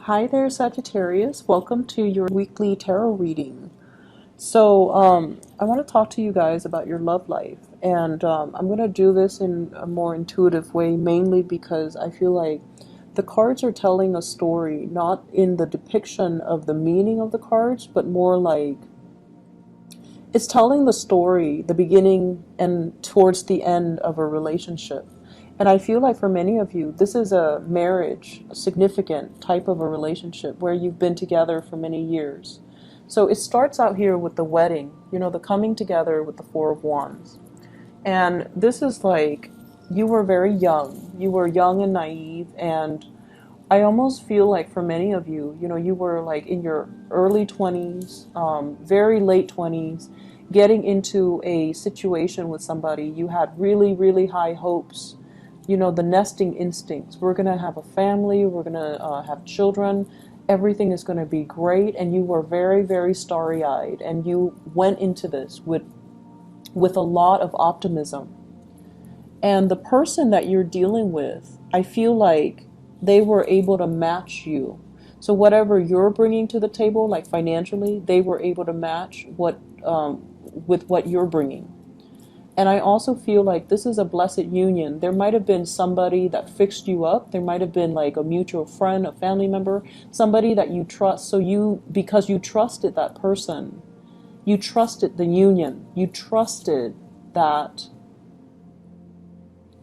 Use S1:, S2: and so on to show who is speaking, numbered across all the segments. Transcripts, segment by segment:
S1: Hi there, Sagittarius. Welcome to your weekly tarot reading. So, I want to talk to you guys about your love life, and I'm going to do this in a more intuitive way, mainly because I feel like the cards are telling a story, not in the depiction of the meaning of the cards, but more like it's telling the story, the beginning and towards the end of a relationship. And I feel like for many of you, this is a marriage, a significant type of a relationship where you've been together for many years. So it starts out here with the wedding, the coming together with the Four of Wands. And this is like you were very young. You were young and naive. And I almost feel like for many of you, you were like in your early 20s, very late 20s, getting into a situation with somebody. You had really, really high hopes, the nesting instincts. We're going to have a family, we're going to have children, everything is going to be great. And you were very, very starry eyed. And you went into this with a lot of optimism. And the person that you're dealing with, I feel like they were able to match you. So whatever you're bringing to the table, like financially, they were able to match with what you're bringing. And I also feel like this is a blessed union. There might have been somebody that fixed you up. There might have been like a mutual friend, a family member, somebody that you trust. So because you trusted that person, you trusted the union, you trusted that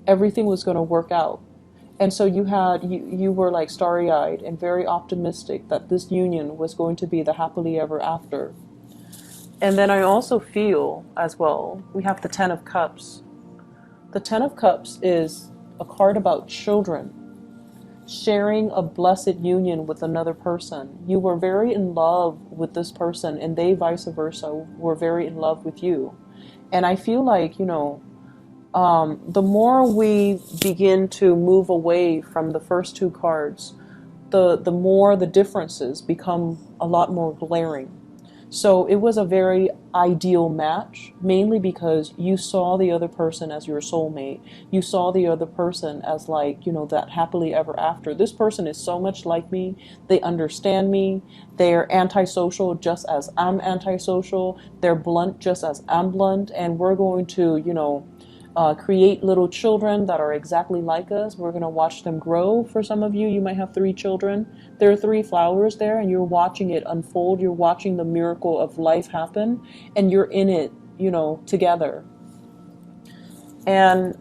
S1: everything was going to work out. And so you were like starry-eyed and very optimistic that this union was going to be the happily ever after. And then I also feel as well, we have the Ten of Cups. The Ten of Cups is a card about children sharing a blessed union with another person. You were very in love with this person, and they vice versa were very in love with you. And I feel like, the more we begin to move away from the first two cards, the more the differences become a lot more glaring. So it was a very ideal match, mainly because you saw the other person as your soulmate. You saw the other person as like, that happily ever after. This person is so much like me. They understand me. They're antisocial just as I'm antisocial. They're blunt just as I'm blunt. And we're going to, create little children that are exactly like us. We're going to watch them grow. For some of you, you might have 3 children. There are 3 flowers there, and you're watching it unfold. You're watching the miracle of life happen, and you're in it, together. And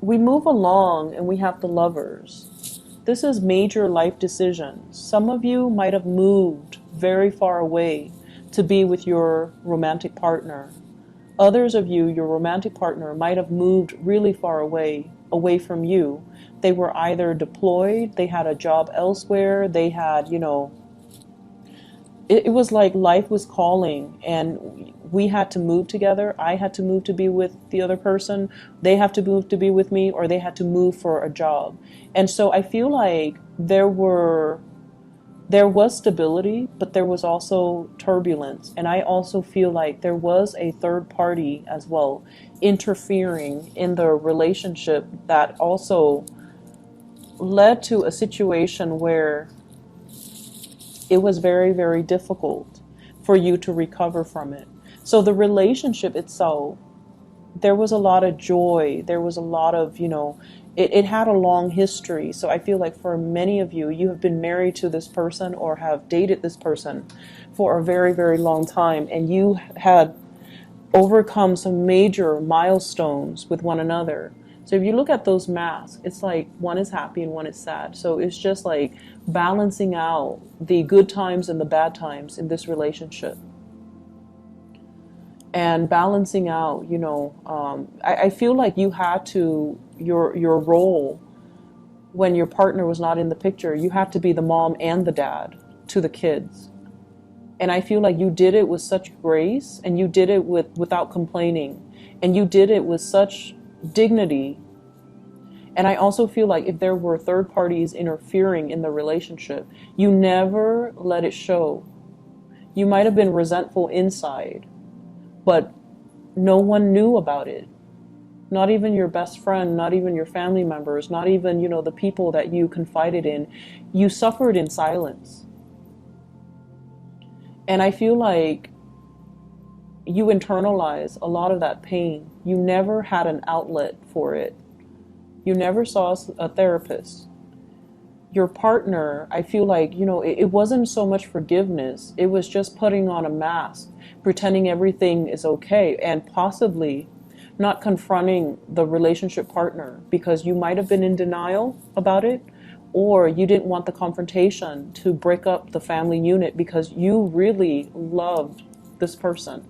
S1: we move along, and we have the Lovers. This is major life decisions. Some of you might have moved very far away to be with your romantic partner. Others of you, your romantic partner, might have moved really far away from you. They were either deployed, they had a job elsewhere, they had, it was like life was calling and we had to move together. I had to move to be with the other person. They have to move to be with me, or they had to move for a job. And so I feel like there was stability, but there was also turbulence. And I also feel like there was a third party as well interfering in the relationship that also led to a situation where it was very, very difficult for you to recover from it. So the relationship itself, there was a lot of joy. There was a lot of, it had a long history. So I feel like for many of you, you have been married to this person or have dated this person for a very, very long time. And you had overcome some major milestones with one another. So if you look at those masks, it's like one is happy and one is sad. So it's just like balancing out the good times and the bad times in this relationship. And balancing out, I feel like you had to, your role when your partner was not in the picture, you had to be the mom and the dad to the kids. And I feel like you did it with such grace, and you did it without complaining, and you did it with such dignity. And I also feel like if there were third parties interfering in the relationship, you never let it show. You might have been resentful inside, but no one knew about it. not even your best friend, not even your family members, not even, you know, the people that you confided in. You suffered in silence. And I feel like you internalize a lot of that pain. You never had an outlet for it. You never saw a therapist. Your partner, I feel like, you know, it wasn't so much forgiveness. It was just putting on a mask, pretending everything is okay, and possibly not confronting the relationship partner because you might have been in denial about it, or you didn't want the confrontation to break up the family unit because you really loved this person.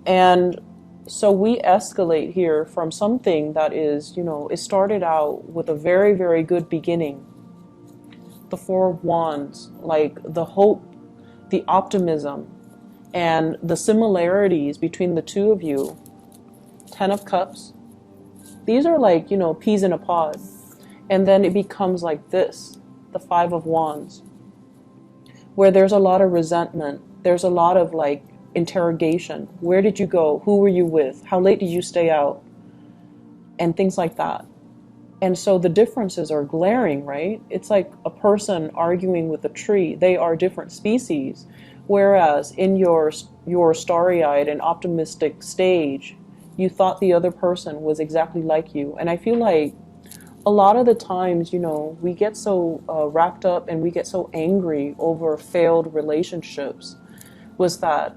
S1: And so we escalate here from something that is, you know, it started out with a very, very good beginning. The Four of Wands, like the hope, the optimism, and the similarities between the two of you. Ten of Cups. These are like, you know, peas in a pod. And then it becomes like this, the Five of Wands, where there's a lot of resentment. There's a lot of like interrogation. Where did you go? Who were you with? How late did you stay out? And things like that. And so the differences are glaring, right? It's like a person arguing with a tree. They are different species. Whereas in your starry-eyed and optimistic stage, you thought the other person was exactly like you. And I feel like a lot of the times, you know, we get so wrapped up and we get so angry over failed relationships, was that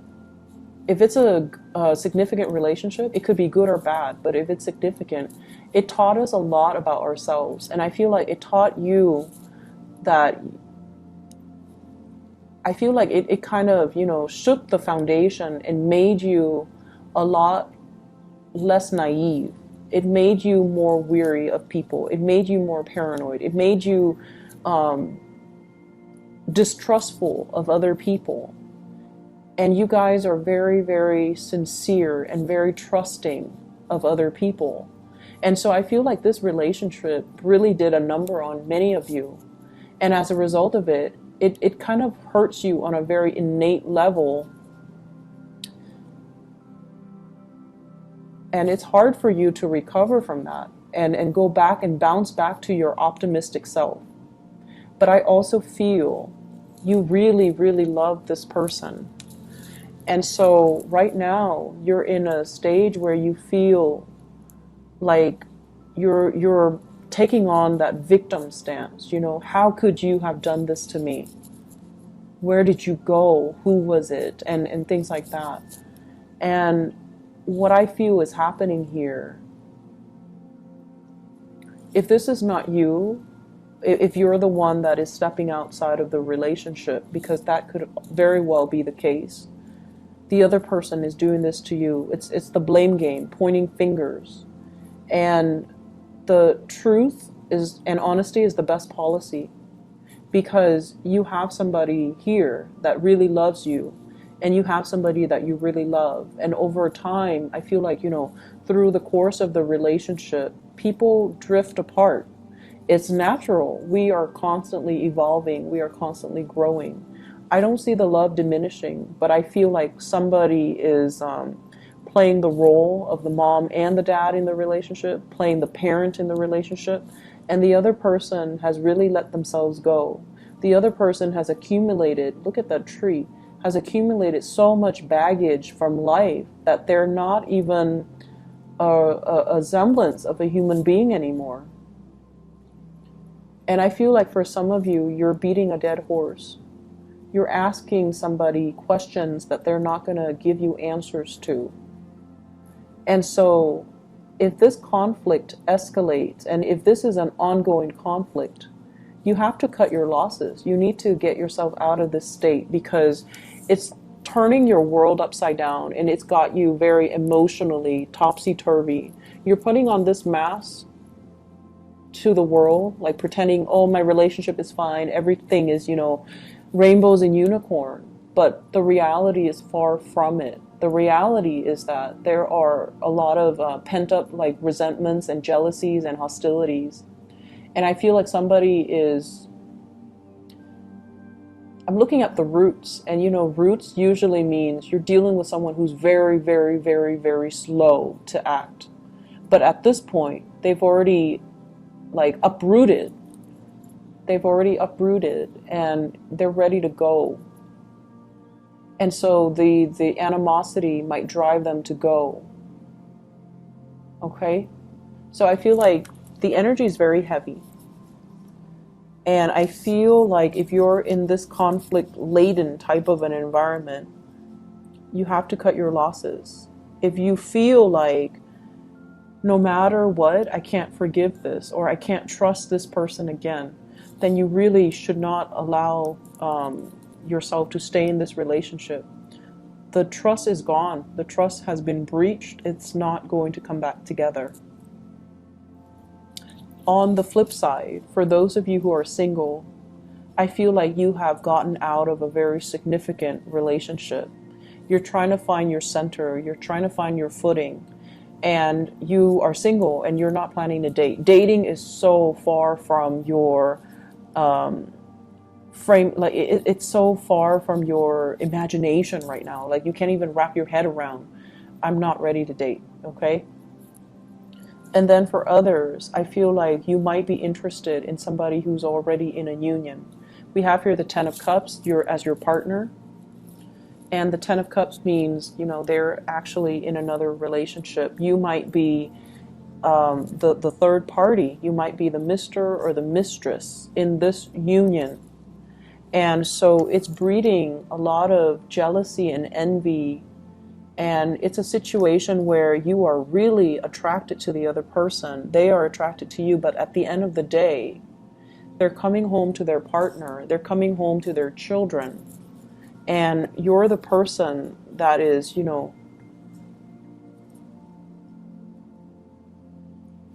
S1: if it's a significant relationship, it could be good or bad, but if it's significant, it taught us a lot about ourselves. And I feel like it taught you that, I feel like it kind of, you know, shook the foundation and made you a lot less naive. It made you more weary of people. It made you more paranoid. It made you distrustful of other people. And you guys are very, very sincere and very trusting of other people. And so I feel like this relationship really did a number on many of you. And as a result of it, it kind of hurts you on a very innate level. And it's hard for you to recover from that and go back and bounce back to your optimistic self. But I also feel you really, really love this person. And so right now you're in a stage where you feel like you're taking on that victim stance. You know, how could you have done this to me? Where did you go? Who was it? And things like that. And what I feel is happening here, if this is not you, if you're the one that is stepping outside of the relationship, because that could very well be the case, the other person is doing this to you. It's the blame game, pointing fingers. And the truth is, and honesty is the best policy, because you have somebody here that really loves you, and you have somebody that you really love. And over time, I feel like, you know, through the course of the relationship, people drift apart. It's natural. We are constantly evolving. We are constantly growing. I don't see the love diminishing, but I feel like somebody is playing the role of the mom and the dad in the relationship, playing the parent in the relationship, and the other person has really let themselves go. The other person has accumulated, look at that tree, has accumulated so much baggage from life that they're not even a semblance of a human being anymore. And I feel like for some of you, you're beating a dead horse. You're asking somebody questions that they're not going to give you answers to. And so if this conflict escalates, and if this is an ongoing conflict, you have to cut your losses. You need to get yourself out of this state, because it's turning your world upside down, and it's got you very emotionally topsy-turvy. You're putting on this mask to the world, like pretending, oh, my relationship is fine, everything is, you know, rainbows and unicorn. But the reality is far from it. The reality is that there are a lot of pent-up like resentments and jealousies and hostilities. And I feel like somebody is, I'm looking at the roots, and you know, roots usually means you're dealing with someone who's very, very, very, very slow to act. But at this point, they've already like uprooted. They've already uprooted and they're ready to go. And so the animosity might drive them to go. Okay? So I feel like the energy is very heavy. And I feel like if you're in this conflict-laden type of an environment, you have to cut your losses. If you feel like no matter what, I can't forgive this or I can't trust this person again, then you really should not allow yourself to stay in this relationship. The trust is gone. The trust has been breached. It's not going to come back together. On the flip side, for those of you who are single, I feel like you have gotten out of a very significant relationship. You're trying to find your center. You're trying to find your footing. And you are single and you're not planning to date. Dating is so far from your frame, like it's so far from your imagination right now. Like you can't even wrap your head around, I'm not ready to date, okay? And then for others, I feel like you might be interested in somebody who's already in a union. We have here the Ten of Cups, as your partner. And the Ten of Cups means, you know, they're actually in another relationship. You might be the third party. You might be the Mr. or the mistress in this union. And so it's breeding a lot of jealousy and envy. And it's a situation where you are really attracted to the other person. They are attracted to you, but at the end of the day, they're coming home to their partner. They're coming home to their children. And you're the person that is, you know,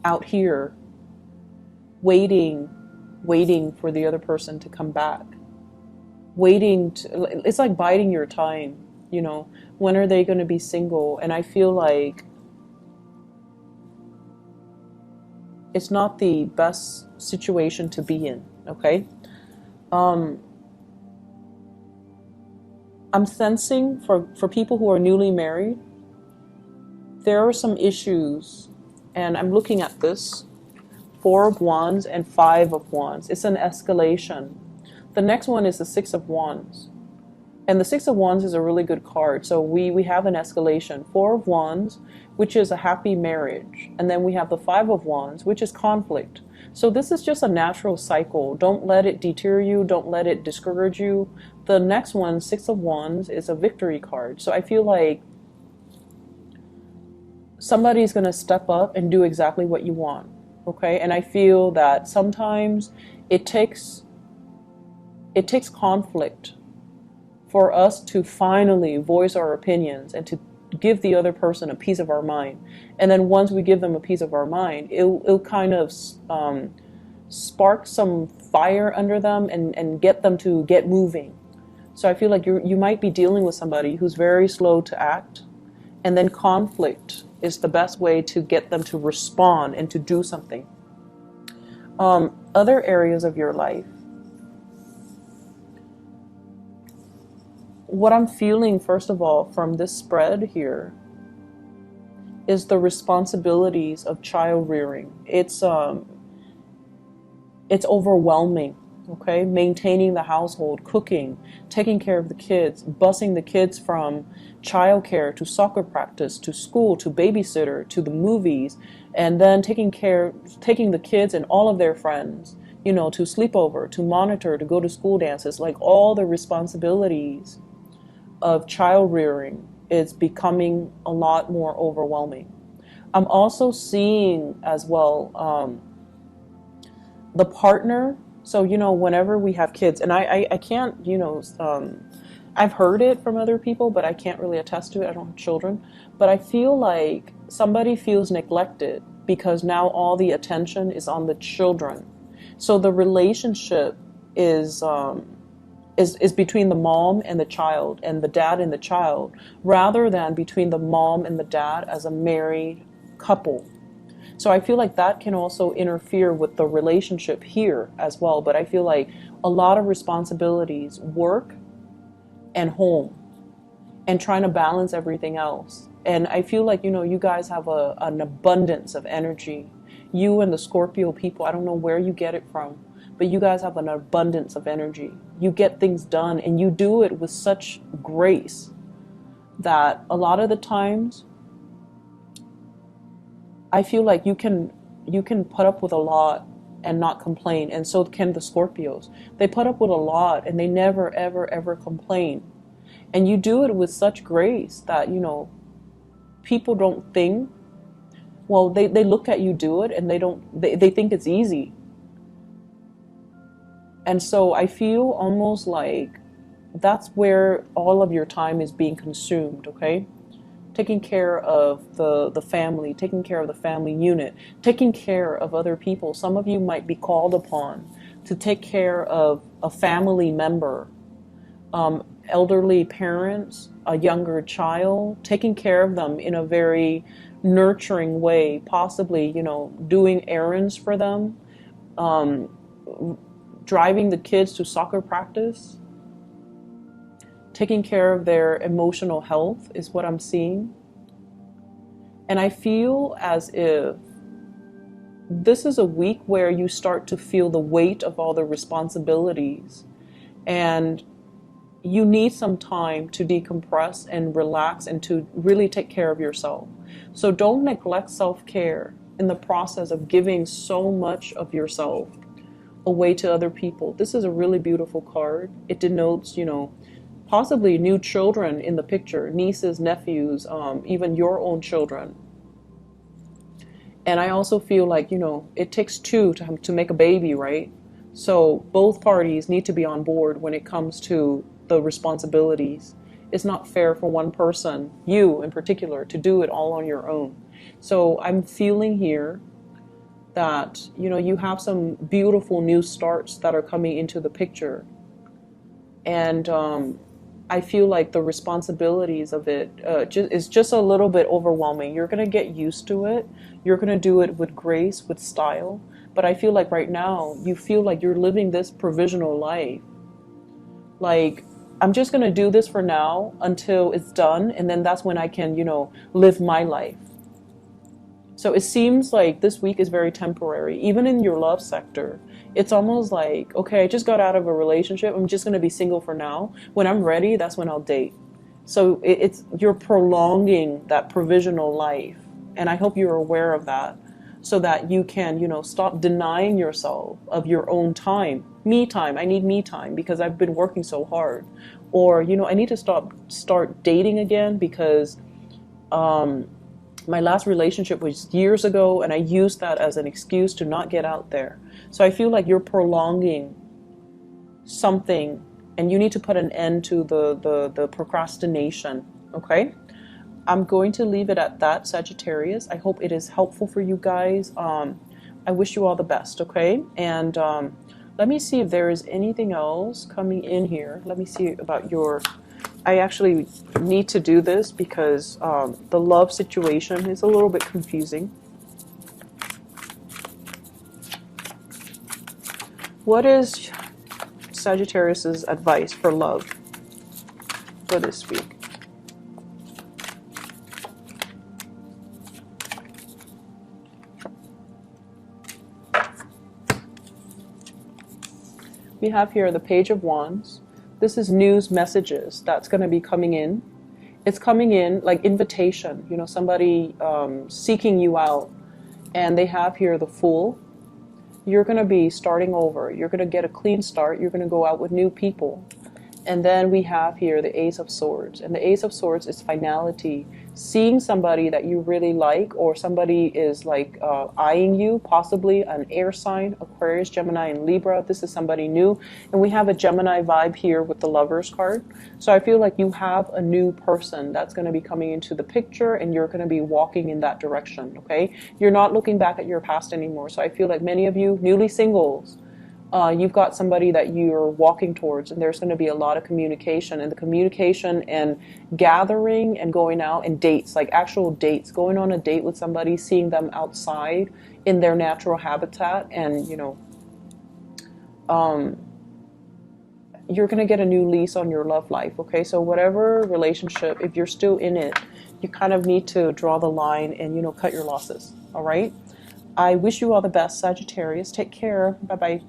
S1: out here waiting for the other person to come back. It's like biding your time, you know, when are they going to be single? And I feel like it's not the best situation to be in, okay? I'm sensing for people who are newly married, there are some issues, and I'm looking at this, 4 of Wands and 5 of Wands. It's an escalation. The next one is the 6 of Wands. And the 6 of Wands is a really good card. So we have an escalation. 4 of Wands, which is a happy marriage. And then we have the 5 of Wands, which is conflict. So this is just a natural cycle. Don't let it deter you. Don't let it discourage you. The next one, 6 of Wands, is a victory card. So I feel like somebody's going to step up and do exactly what you want. Okay? And I feel that sometimes it takes conflict for us to finally voice our opinions and to give the other person a piece of our mind. And then once we give them a piece of our mind, it'll kind of spark some fire under them and get them to get moving. So I feel like you might be dealing with somebody who's very slow to act, and then conflict is the best way to get them to respond and to do something. Other areas of your life. What I'm feeling, first of all, from this spread here is the responsibilities of child rearing. It's overwhelming, okay? Maintaining the household, cooking, taking care of the kids, busing the kids from childcare to soccer practice, to school, to babysitter, to the movies, and then taking the kids and all of their friends, you know, to sleepover, to monitor, to go to school dances, like all the responsibilities of child rearing is becoming a lot more overwhelming. I'm also seeing as well the partner. So, you know, whenever we have kids, and I can't, you know, I've heard it from other people, but I can't really attest to it. I don't have children. But I feel like somebody feels neglected because now all the attention is on the children. So the relationship is between the mom and the child and the dad and the child, rather than between the mom and the dad as a married couple. So I feel like that can also interfere with the relationship here as well. But I feel like a lot of responsibilities, work and home, and trying to balance everything else. And I feel like, you guys have an abundance of energy. You and the Scorpio people, I don't know where you get it from, but you guys have an abundance of energy. You get things done and you do it with such grace that a lot of the times I feel like you can put up with a lot and not complain, and so can the Scorpios. They put up with a lot and they never ever ever complain. And you do it with such grace that, people don't think, well, they look at you do it and they think it's easy. And so I feel almost like that's where all of your time is being consumed, okay? Taking care of the family, taking care of the family unit, taking care of other people. Some of you might be called upon to take care of a family member, elderly parents, a younger child, taking care of them in a very nurturing way, possibly, doing errands for them, um, driving the kids to soccer practice, taking care of their emotional health is what I'm seeing. And I feel as if this is a week where you start to feel the weight of all the responsibilities, and you need some time to decompress and relax and to really take care of yourself. So don't neglect self-care in the process of giving so much of yourself away to other people. This is a really beautiful card. It denotes, possibly new children in the picture, nieces, nephews, even your own children. And I also feel like, it takes two to make a baby, right? So both parties need to be on board when it comes to the responsibilities. It's not fair for one person, you in particular, to do it all on your own. So I'm feeling here that, you have some beautiful new starts that are coming into the picture. And I feel like the responsibilities of it is just a little bit overwhelming. You're going to get used to it. You're going to do it with grace, with style. But I feel like right now, you feel like you're living this provisional life. Like, I'm just going to do this for now until it's done. And then that's when I can, live my life. So it seems like this week is very temporary. Even in your love sector, it's almost like, okay, I just got out of a relationship. I'm just going to be single for now. When I'm ready, that's when I'll date. So you're prolonging that provisional life. And I hope you're aware of that, so that you can, stop denying yourself of your own time. Me time. I need me time because I've been working so hard. Or, I need to start dating again because my last relationship was years ago and I used that as an excuse to not get out there. So I feel like you're prolonging something and you need to put an end to the procrastination, okay? I'm going to leave it at that, Sagittarius. I hope it is helpful for you guys. I wish you all the best, okay? And let me see if there is anything else coming in here. Let me see about your... I actually need to do this because the love situation is a little bit confusing. What is Sagittarius's advice for love for this week? We have here the Page of Wands. This is news messages that's going to be coming in. It's coming in like invitation, somebody seeking you out. And they have here the Fool. You're going to be starting over. You're going to get a clean start. You're going to go out with new people. And then we have here the Ace of Swords. And the Ace of Swords is finality. Seeing somebody that you really like, or somebody is like eyeing you, possibly an air sign, Aquarius, Gemini, and Libra. This is somebody new. And we have a Gemini vibe here with the Lovers card. So I feel like you have a new person that's going to be coming into the picture and you're going to be walking in that direction, okay? You're not looking back at your past anymore. So I feel like many of you newly singles, you've got somebody that you're walking towards, and there's going to be a lot of communication, and the communication and gathering and going out and dates, like actual dates, going on a date with somebody, seeing them outside in their natural habitat, and you're going to get a new lease on your love life, okay? So whatever relationship, if you're still in it, you kind of need to draw the line and, cut your losses. All right. I wish you all the best, Sagittarius. Take care. Bye bye.